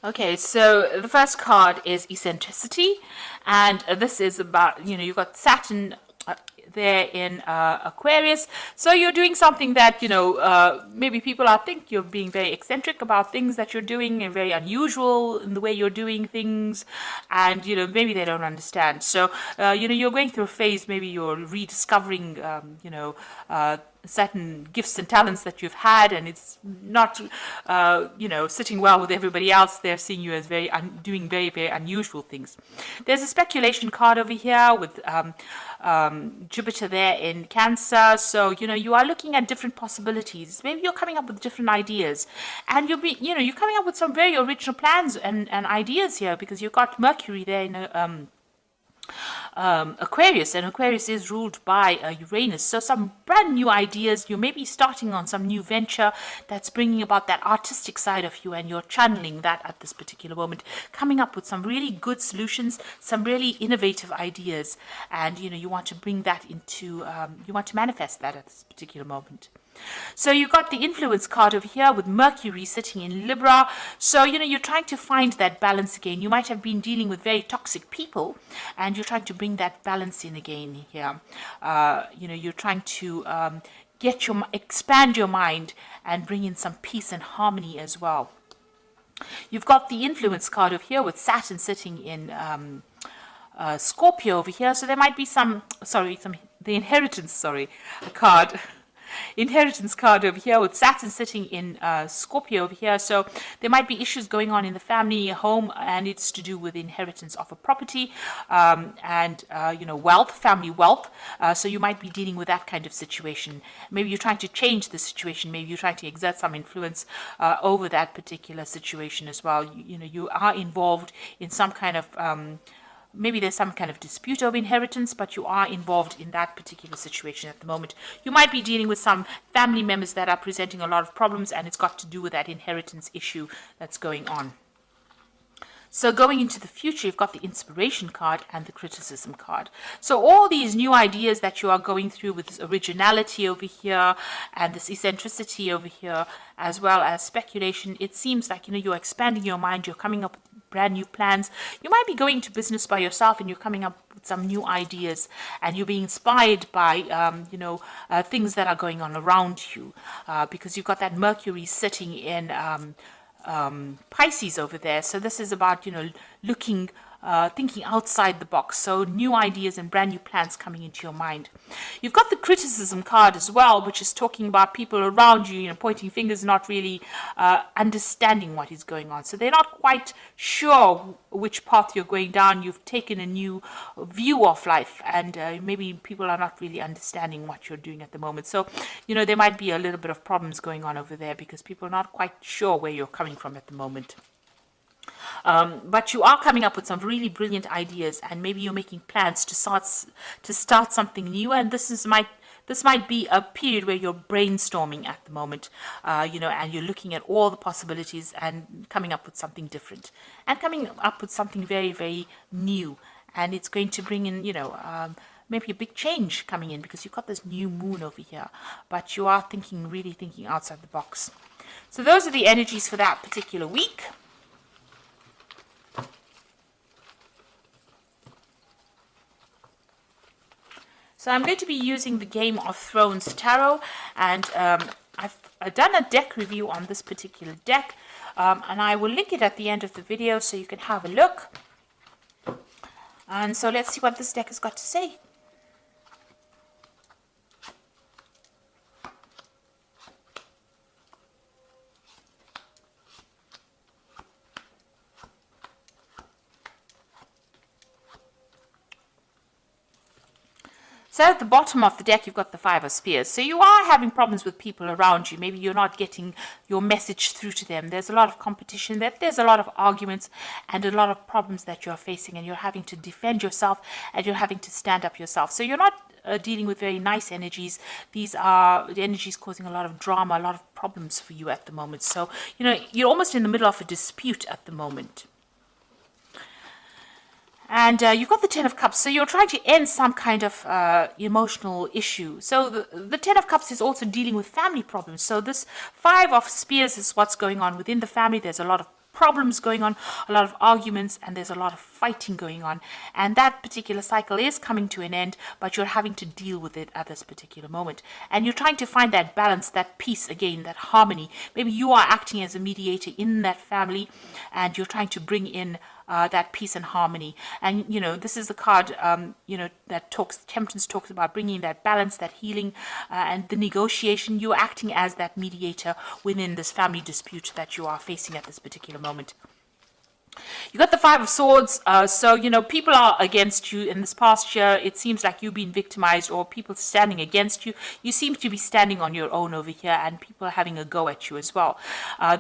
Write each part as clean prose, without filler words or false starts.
Okay, so the first card is eccentricity, and this is about, you've got Saturn there in Aquarius. So you're doing something that, maybe people are think you're being very eccentric about things that you're doing and very unusual in the way you're doing things, and, maybe they don't understand. So, you're going through a phase, maybe you're rediscovering, certain gifts and talents that you've had, and it's not, sitting well with everybody else. They're seeing you as doing very, very unusual things. There's a speculation card over here with Jupiter there in Cancer. So, you are looking at different possibilities. Maybe you're coming up with different ideas, and you're coming up with some very original plans and ideas here, because you've got Mercury there in Aquarius, and Aquarius is ruled by Uranus. So some brand new ideas. You may be starting on some new venture that's bringing about that artistic side of you, and you're channeling that at this particular moment, coming up with some really good solutions, some really innovative ideas, and you want to bring that into, you want to manifest that at this particular moment. So you've got the influence card over here with Mercury sitting in Libra. So, you're trying to find that balance again. You might have been dealing with very toxic people, and you're trying to bring that balance in again here. You're trying to expand your mind and bring in some peace and harmony as well. You've got the influence card over here with Saturn sitting in Scorpio over here. So there might be the inheritance, card. Inheritance card over here with Saturn sitting in Scorpio over here. So there might be issues going on in the family home, and it's to do with inheritance of a property, and wealth, family wealth. So you might be dealing with that kind of situation. Maybe you're trying to change the situation. Maybe you're trying to exert some influence over that particular situation as well. You are involved in some kind of maybe there's some kind of dispute over inheritance, but you are involved in that particular situation at the moment. You might be dealing with some family members that are presenting a lot of problems, and it's got to do with that inheritance issue that's going on. So going into the future, you've got the inspiration card and the criticism card. So all these new ideas that you are going through with this originality over here and this eccentricity over here, as well as speculation, it seems like, you're expanding your mind, you're coming up with brand new plans. You might be going to business by yourself, and you're coming up with some new ideas, and you're being inspired by, things that are going on around you, because you've got that Mercury sitting in Pisces over there. So this is about, looking, thinking outside the box. So new ideas and brand new plans coming into your mind. You've got the criticism card as well, which is talking about people around you, pointing fingers, not really understanding what is going on. So they're not quite sure which path you're going down. You've taken a new view of life, and maybe people are not really understanding what you're doing at the moment. So, there might be a little bit of problems going on over there, because people are not quite sure where you're coming from at the moment. But you are coming up with some really brilliant ideas, and maybe you're making plans to start something new. And this might be a period where you're brainstorming at the moment, and you're looking at all the possibilities and coming up with something different, and coming up with something very, very new. And it's going to bring in, maybe a big change coming in, because you've got this new moon over here, but you are really thinking outside the box. So those are the energies for that particular week. So I'm going to be using the Game of Thrones Tarot, and I've done a deck review on this particular deck, and I will link it at the end of the video so you can have a look. And so let's see what this deck has got to say. So at the bottom of the deck, you've got the Five of Spears. So you are having problems with people around you. Maybe you're not getting your message through to them. There's a lot of competition. There's a lot of arguments and a lot of problems that you're facing, and you're having to defend yourself, and you're having to stand up yourself. So you're not dealing with very nice energies. These are the energies causing a lot of drama, a lot of problems for you at the moment. So, you're almost in the middle of a dispute at the moment. And you've got the Ten of Cups, so you're trying to end some kind of emotional issue. So the Ten of Cups is also dealing with family problems. So this Five of Spears is what's going on within the family. There's a lot of problems going on, a lot of arguments, and there's a lot of fighting going on. And that particular cycle is coming to an end, but you're having to deal with it at this particular moment. And you're trying to find that balance, that peace again, that harmony. Maybe you are acting as a mediator in that family, and you're trying to bring in that peace and harmony. And, this is the card, that Temperance talks about bringing that balance, that healing, and the negotiation. You're acting as that mediator within this family dispute that you are facing at this particular moment. You got the Five of Swords, so people are against you in this past year. It seems like you've been victimized or people standing against you. You seem to be standing on your own over here, and people are having a go at you as well.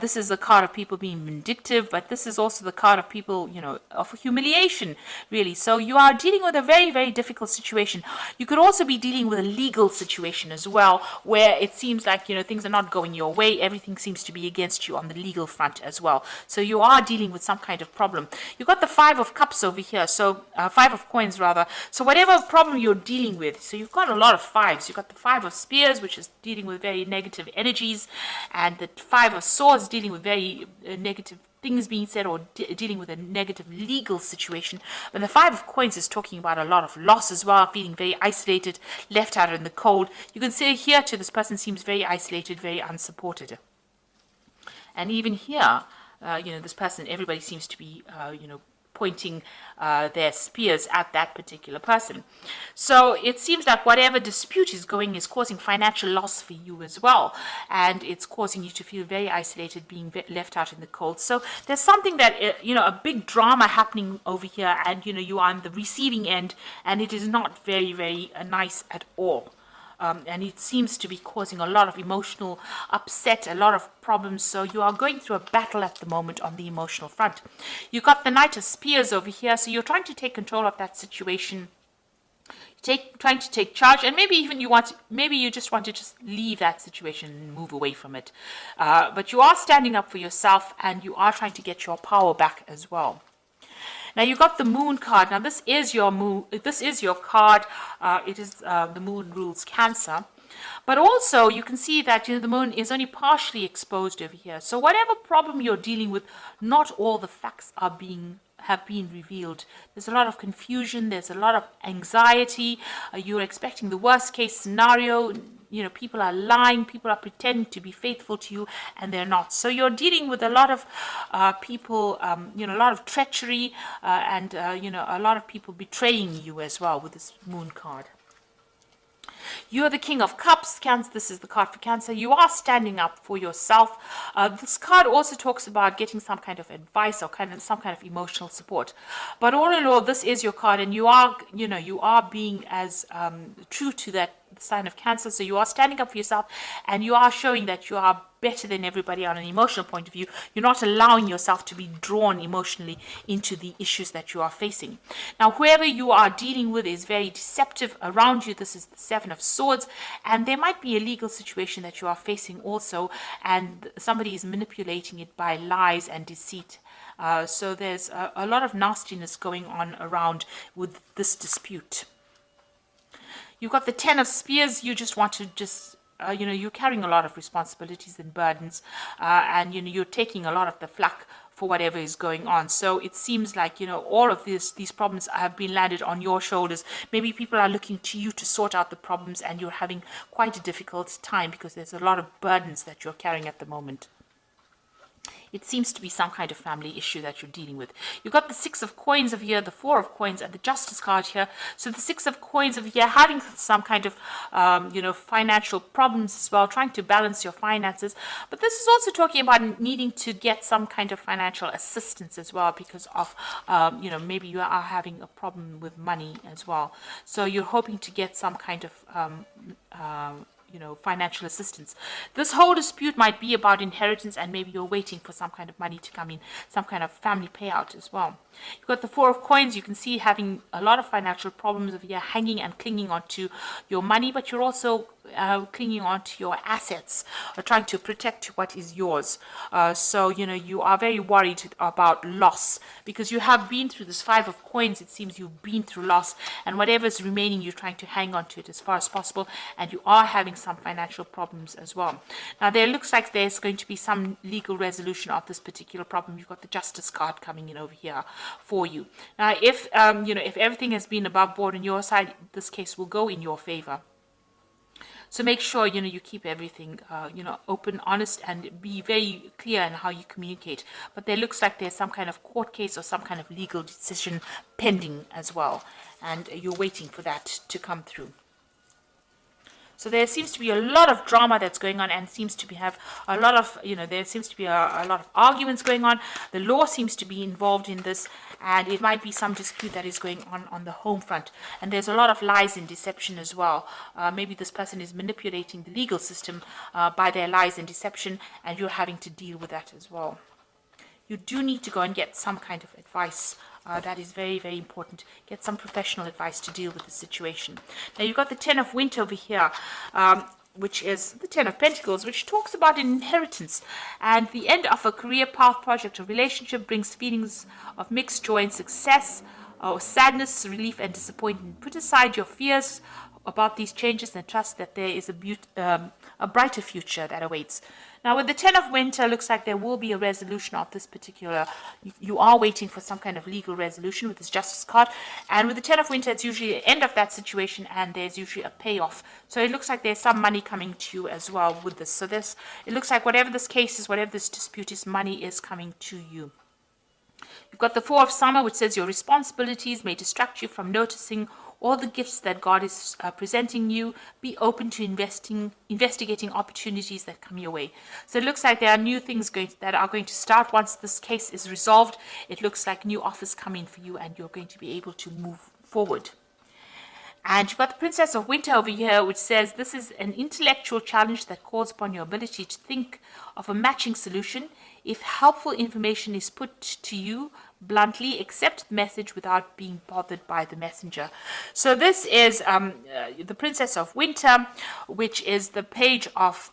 This is the card of people being vindictive, but this is also the card of people, of humiliation, really. So you are dealing with a very, very difficult situation. You could also be dealing with a legal situation as well, where it seems like, things are not going your way. Everything seems to be against you on the legal front as well. So you are dealing with some kind of problem. You've got the Five of Cups over here, so Five of Coins rather. So whatever problem you're dealing with, so you've got a lot of fives. You've got the Five of Spears, which is dealing with very negative energies, and the Five of Swords dealing with very negative things being said, or dealing with a negative legal situation. But the Five of Coins is talking about a lot of loss as well, feeling very isolated, left out in the cold. You can say here too, this person seems very isolated, very unsupported. And even here, this person, everybody seems to be, pointing their spears at that particular person. So it seems like whatever dispute is causing financial loss for you as well. And it's causing you to feel very isolated, being left out in the cold. So there's something that, a big drama happening over here, and, you are on the receiving end, and it is not very, very nice at all. And it seems to be causing a lot of emotional upset, a lot of problems. So you are going through a battle at the moment on the emotional front. You've got the Knight of Spears over here. So you're trying to take control of that situation. Trying to take charge, and maybe even you just want to just leave that situation and move away from it. But you are standing up for yourself, and you are trying to get your power back as well. Now you got the Moon card. Now this is your moon. This is your card. It is the Moon rules Cancer, but also you can see that the Moon is only partially exposed over here. So whatever problem you're dealing with, not all the facts have been revealed. There's a lot of confusion. There's a lot of anxiety. You're expecting the worst case scenario. People are lying, people are pretending to be faithful to you, and they're not. So you're dealing with a lot of people, a lot of treachery, and, a lot of people betraying you as well with this Moon card. You're the King of Cups, Cancer. This is the card for Cancer. You are standing up for yourself. This card also talks about getting some kind of advice or some kind of emotional support. But all in all, this is your card, and you are being as true to that sign of Cancer. So you are standing up for yourself, and you are showing that you are better than everybody on an emotional point of view. You're not allowing yourself to be drawn emotionally into the issues that you are facing. Now, whoever you are dealing with is very deceptive around you. This is the Seven of Swords, and there might be a legal situation that you are facing also, and somebody is manipulating it by lies and deceit. So there's a lot of nastiness going on around with this dispute. You've got the Ten of Spears. You just want to you're carrying a lot of responsibilities and burdens, and you're taking a lot of the flack for whatever is going on. So it seems like all of these problems have been landed on your shoulders. Maybe people are looking to you to sort out the problems, and you're having quite a difficult time because there's a lot of burdens that you're carrying at the moment. It seems to be some kind of family issue that you're dealing with. You've got the Six of Coins over here, the Four of Coins, and the Justice card here. So the Six of Coins over here, having some kind of, financial problems as well, trying to balance your finances. But this is also talking about needing to get some kind of financial assistance as well because of, maybe you are having a problem with money as well. So you're hoping to get some kind of, financial assistance. This whole dispute might be about inheritance, and maybe you're waiting for some kind of money to come in, some kind of family payout as well. You've got the Four of Coins. You can see having a lot of financial problems over here, hanging and clinging onto your money, but you're also clinging on to your assets or trying to protect what is yours. So, you are very worried about loss because you have been through this Five of Coins. It seems you've been through loss, and whatever's remaining, you're trying to hang on to it as far as possible, and you are having some financial problems as well. Now, there looks like there's going to be some legal resolution of this particular problem. You've got the Justice card coming in over here for you. Now, if everything has been above board on your side, this case will go in your favor. So make sure, you keep everything, open, honest, and be very clear in how you communicate. But there looks like there's some kind of court case or some kind of legal decision pending as well. And you're waiting for that to come through. So there seems to be a lot of drama that's going on, and seems to have a lot of, there seems to be a lot of arguments going on. The law seems to be involved in this, and it might be some dispute that is going on the home front. And there's a lot of lies and deception as well. Maybe this person is manipulating the legal system by their lies and deception, and you're having to deal with that as well. You do need to go and get some kind of advice. That is very, very important. Get some professional advice to deal with the situation. Now, you've got the Ten of Winter over here, which is the Ten of Pentacles, which talks about an inheritance. And the end of a career path, project, or relationship brings feelings of mixed joy and success, or sadness, relief, and disappointment. Put aside your fears about these changes and trust that there is a brighter future that awaits. Now, with the Ten of Winter, looks like there will be a resolution of this particular. You are waiting for some kind of legal resolution with this Justice card. And with the Ten of Winter, it's usually the end of that situation, and there's usually a payoff. So it looks like there's some money coming to you as well with this. So it looks like whatever this case is, whatever this dispute is, money is coming to you. You've got the Four of Summer, which says your responsibilities may distract you from noticing all the gifts that God is presenting you. Be open to investigating opportunities that come your way. So it looks like there are new things that are going to start once this case is resolved. It looks like new offers come in for you, and you're going to be able to move forward. And you've got the Princess of Winter over here, which says this is an intellectual challenge that calls upon your ability to think of a matching solution. If helpful information is put to you bluntly, accept the message without being bothered by the messenger. So this is the Princess of Winter, which is the Page of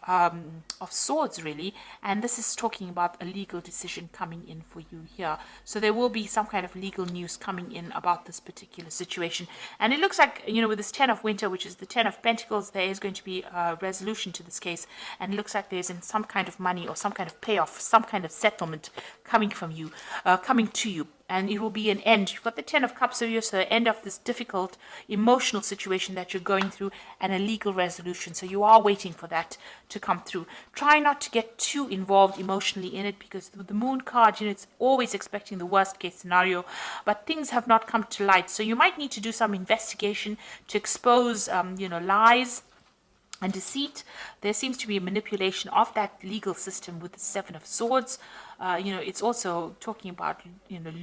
Swords, really, and this is talking about a legal decision coming in for you here. So there will be some kind of legal news coming in about this particular situation, and it looks like, with this Ten of Winter, which is the Ten of Pentacles, there is going to be a resolution to this case, and it looks like there's some kind of money or some kind of payoff, some kind of settlement coming from you, coming to you. And it will be an end. You've got the Ten of Cups over here, so the end of this difficult emotional situation that you're going through, and a legal resolution. So you are waiting for that to come through. Try not to get too involved emotionally in it, because with the Moon card, it's always expecting the worst case scenario, but things have not come to light. So you might need to do some investigation to expose, lies and deceit. There seems to be a manipulation of that legal system with the Seven of Swords. It's also talking about,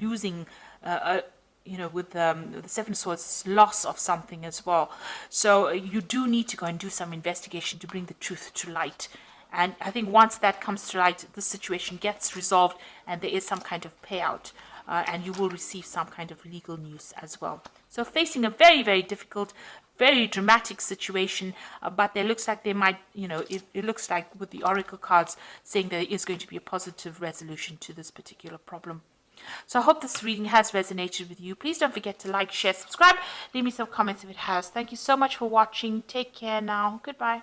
losing, with the Seven of Swords, loss of something as well. So you do need to go and do some investigation to bring the truth to light. And I think once that comes to light, the situation gets resolved, and there is some kind of payout. And you will receive some kind of legal news as well. So facing a very, very difficult, very dramatic situation, but there looks like they might, it looks like with the Oracle cards saying there is going to be a positive resolution to this particular problem. So I hope this reading has resonated with you. Please don't forget to like, share, subscribe. Leave me some comments if it has. Thank you so much for watching. Take care now. Goodbye.